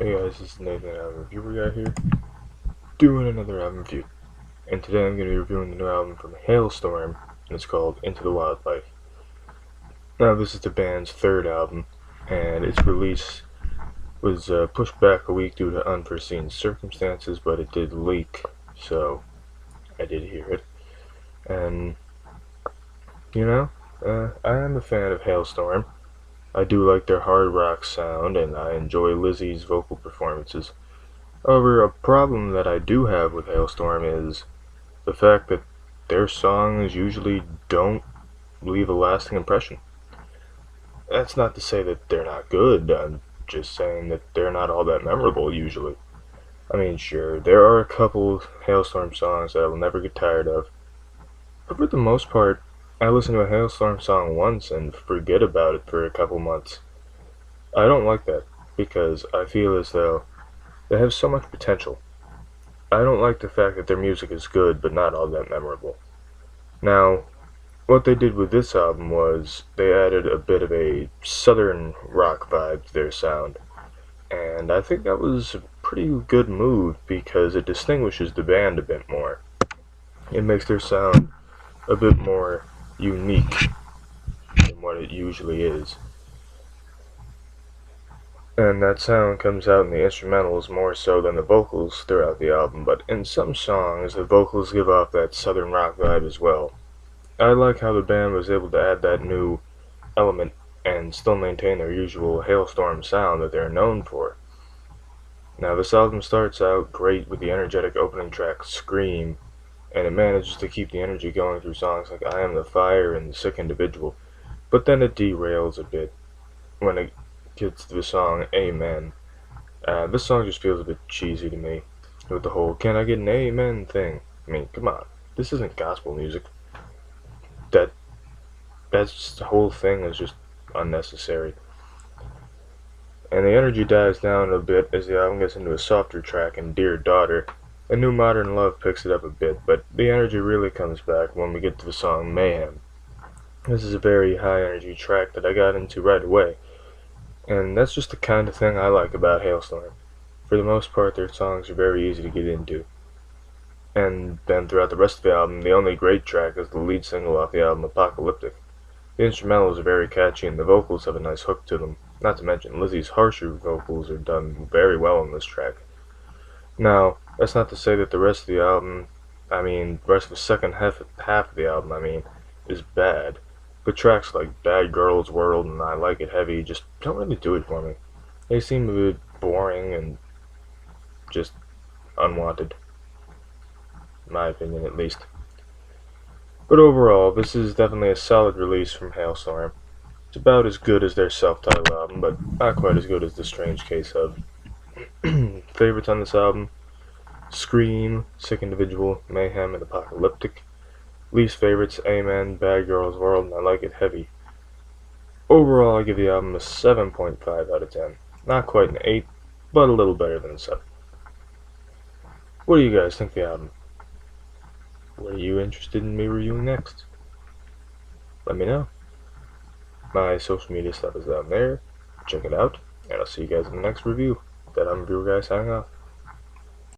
Hey guys, this is ThatAlbumReviewerGuy here, doing another album review. And today I'm going to be reviewing the new album from Halestorm, and it's called Into the Wildlife. Now this is the band's third album, and its release was pushed back a week due to unforeseen circumstances, but it did leak, so I did hear it. And, I am a fan of Halestorm. I do like their hard rock sound, and I enjoy Lizzie's vocal performances. However, a problem that I do have with Halestorm is the fact that their songs usually don't leave a lasting impression. That's not to say that they're not good, I'm just saying that they're not all that memorable usually. I mean, sure, there are a couple Halestorm songs that I will never get tired of, but for the most part, I listen to a Halestorm song once and forget about it for a couple months. I don't like that, because I feel as though they have so much potential. I don't like the fact that their music is good, but not all that memorable. Now, what they did with this album was they added a bit of a southern rock vibe to their sound, and I think that was a pretty good move because it distinguishes the band a bit more. It makes their sound a bit more unique than what it usually is. And that sound comes out in the instrumentals more so than the vocals throughout the album, but in some songs the vocals give off that southern rock vibe as well. I like how the band was able to add that new element and still maintain their usual Halestorm sound that they're known for. Now this album starts out great with the energetic opening track Scream, and it manages to keep the energy going through songs like I Am the Fire and The Sick Individual, but then it derails a bit when it gets to the song Amen. This song just feels a bit cheesy to me, with the whole "can I get an amen" thing. I mean, come on, this isn't gospel music. That's the whole thing is just unnecessary. And the energy dies down a bit as the album gets into a softer track in Dear Daughter, and New Modern Love picks it up a bit, but the energy really comes back when we get to the song Mayhem. This is a very high energy track that I got into right away, and that's just the kind of thing I like about Halestorm. For the most part, their songs are very easy to get into. And then throughout the rest of the album, the only great track is the lead single off the album Apocalyptic. The instrumentals are very catchy and the vocals have a nice hook to them, not to mention Lizzie's harsher vocals are done very well on this track. Now, that's not to say that the rest of the album, the rest of the second half of the album, is bad. But tracks like Bad Girls World and I Like It Heavy just don't really do it for me. They seem a bit boring and just unwanted. In my opinion, at least. But overall, this is definitely a solid release from Halestorm. It's about as good as their self-titled album, but not quite as good as The Strange Case of. Favorites on this album: Scream, Sick Individual, Mayhem, and Apocalyptic. Least favorites: Amen, Bad Girls World, and I Like It Heavy. Overall, I give the album a 7.5 out of 10. Not quite an 8, but a little better than a 7. What do you guys think of the album? What are you interested in me reviewing next? Let me know. My social media stuff is down there. Check it out, and I'll see you guys in the next review. ThatAlbumReviewerGuy signing off.